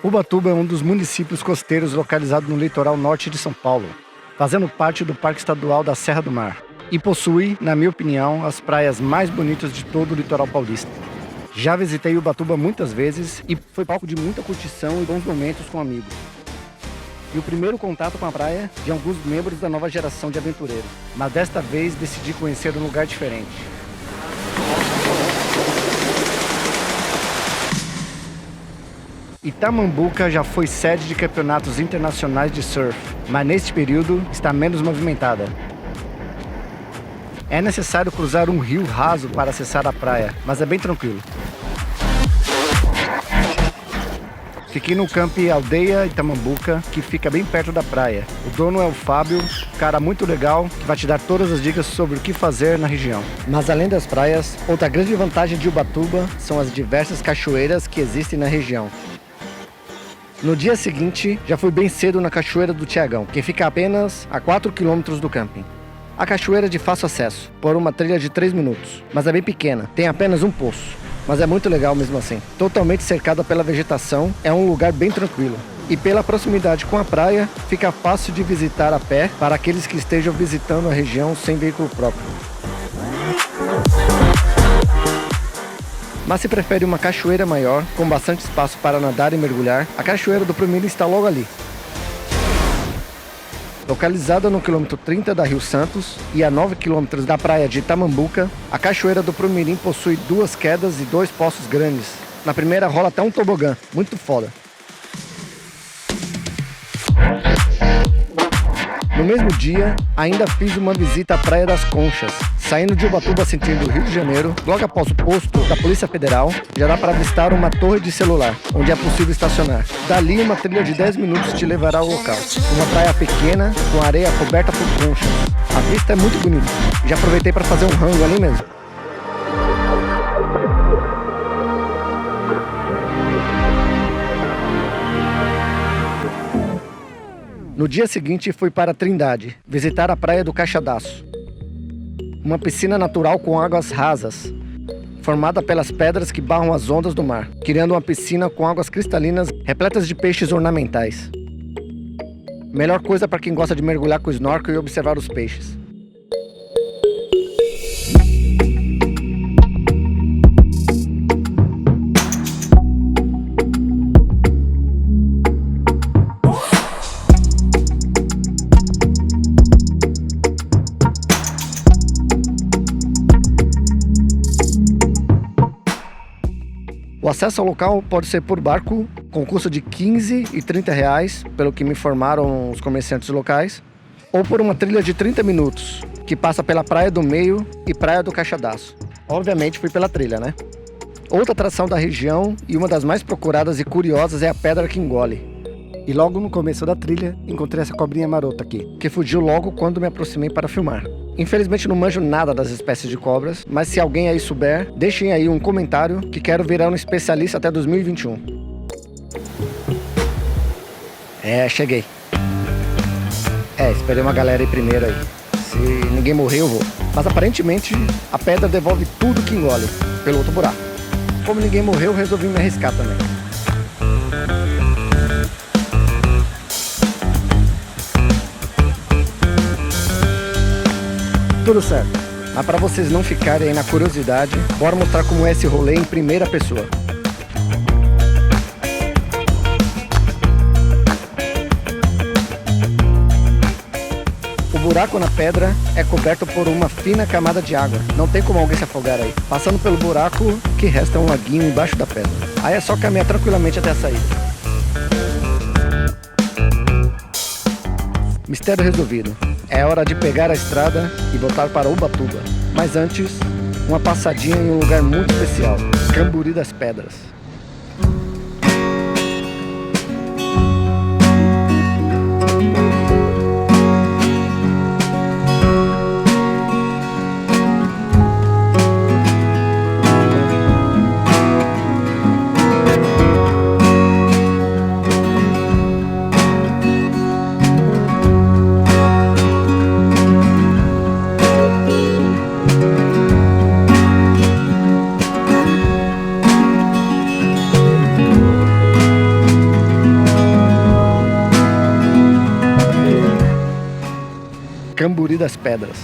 Ubatuba é um dos municípios costeiros localizado no litoral norte de São Paulo, fazendo parte do Parque Estadual da Serra do Mar, e possui, na minha opinião, as praias mais bonitas de todo o litoral paulista. Já visitei Ubatuba muitas vezes e foi palco de muita curtição e bons momentos com amigos. E o primeiro contato com a praia de alguns membros da nova geração de aventureiros, mas desta vez decidi conhecer um lugar diferente. Itamambuca já foi sede de campeonatos internacionais de surf, mas neste período está menos movimentada. É necessário cruzar um rio raso para acessar a praia, mas é bem tranquilo. Fiquei no Camp Aldeia Itamambuca, que fica bem perto da praia. O dono é o Fábio, cara muito legal, que vai te dar todas as dicas sobre o que fazer na região. Mas além das praias, outra grande vantagem de Ubatuba são as diversas cachoeiras que existem na região. No dia seguinte, já fui bem cedo na Cachoeira do Tiagão, que fica apenas a 4 quilômetros do camping. A cachoeira é de fácil acesso, por uma trilha de 3 minutos, mas é bem pequena, tem apenas um poço. Mas é muito legal mesmo assim. Totalmente cercada pela vegetação, é um lugar bem tranquilo. E pela proximidade com a praia, fica fácil de visitar a pé para aqueles que estejam visitando a região sem veículo próprio. Mas se prefere uma cachoeira maior, com bastante espaço para nadar e mergulhar, a Cachoeira do Prumiri está logo ali. Localizada no quilômetro 30 da Rio Santos e a 9 quilômetros da praia de Itamambuca, a Cachoeira do Prumirim possui 2 quedas e 2 poços grandes. Na primeira rola até um tobogã, muito foda. No mesmo dia, ainda fiz uma visita à Praia das Conchas. Saindo de Ubatuba sentido Rio de Janeiro, logo após o posto da Polícia Federal, já dá para avistar uma torre de celular, onde é possível estacionar. Dali, uma trilha de 10 minutos te levará ao local. Uma praia pequena, com areia coberta por conchas. A vista é muito bonita. Já aproveitei para fazer um rango ali mesmo. No dia seguinte, fui para Trindade, visitar a Praia do Caixadaço. Uma piscina natural com águas rasas, formada pelas pedras que barram as ondas do mar, criando uma piscina com águas cristalinas repletas de peixes ornamentais. Melhor coisa para quem gosta de mergulhar com snorkel e observar os peixes. O acesso ao local pode ser por barco, com custo de 15 e 30 reais, pelo que me informaram os comerciantes locais, ou por uma trilha de 30 minutos, que passa pela Praia do Meio e Praia do Caixadaço. Obviamente fui pela trilha, né? Outra atração da região e uma das mais procuradas e curiosas é a Pedra que Engole. E logo no começo da trilha, encontrei essa cobrinha marota aqui, que fugiu logo quando me aproximei para filmar. Infelizmente não manjo nada das espécies de cobras, mas se alguém aí souber, deixem aí um comentário que quero virar um especialista até 2021. Cheguei. Esperei uma galera aí primeiro aí. Se ninguém morrer, eu vou. Mas aparentemente, a pedra devolve tudo que engole, pelo outro buraco. Como ninguém morreu, eu resolvi me arriscar também. Tudo certo, mas para vocês não ficarem aí na curiosidade, bora mostrar como é esse rolê em primeira pessoa. O buraco na pedra é coberto por uma fina camada de água, não tem como alguém se afogar aí. Passando pelo buraco, que resta um laguinho embaixo da pedra. Aí é só caminhar tranquilamente até a saída. Mistério resolvido. É hora de pegar a estrada e voltar para Ubatuba. Mas antes, uma passadinha em um lugar muito especial, Camburi das Pedras. Zumbi das Pedras.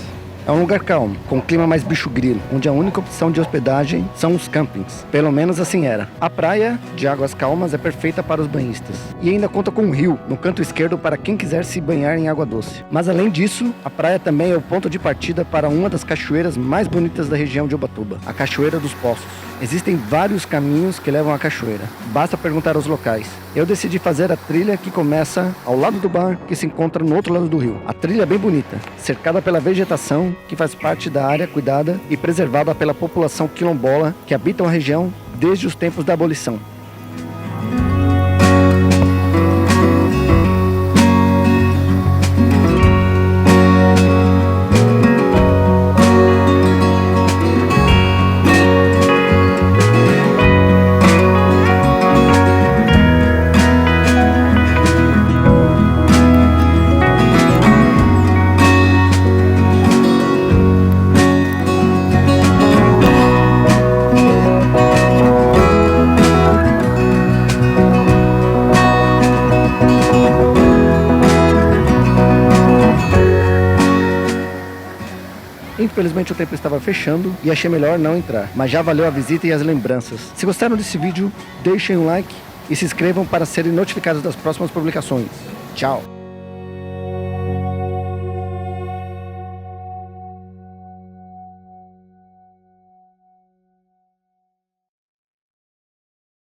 É um lugar calmo, com um clima mais bicho grilo, onde a única opção de hospedagem são os campings. Pelo menos assim era. A praia, de águas calmas, é perfeita para os banhistas. E ainda conta com um rio, no canto esquerdo para quem quiser se banhar em água doce. Mas além disso, a praia também é o ponto de partida para uma das cachoeiras mais bonitas da região de Ubatuba, a Cachoeira dos Poços. Existem vários caminhos que levam à cachoeira. Basta perguntar aos locais. Eu decidi fazer a trilha que começa ao lado do bar, que se encontra no outro lado do rio. A trilha é bem bonita, cercada pela vegetação, que faz parte da área cuidada e preservada pela população quilombola que habitam a região desde os tempos da abolição. Infelizmente o tempo estava fechando e achei melhor não entrar, mas já valeu a visita e as lembranças. Se gostaram desse vídeo, deixem um like e se inscrevam para serem notificados das próximas publicações. Tchau!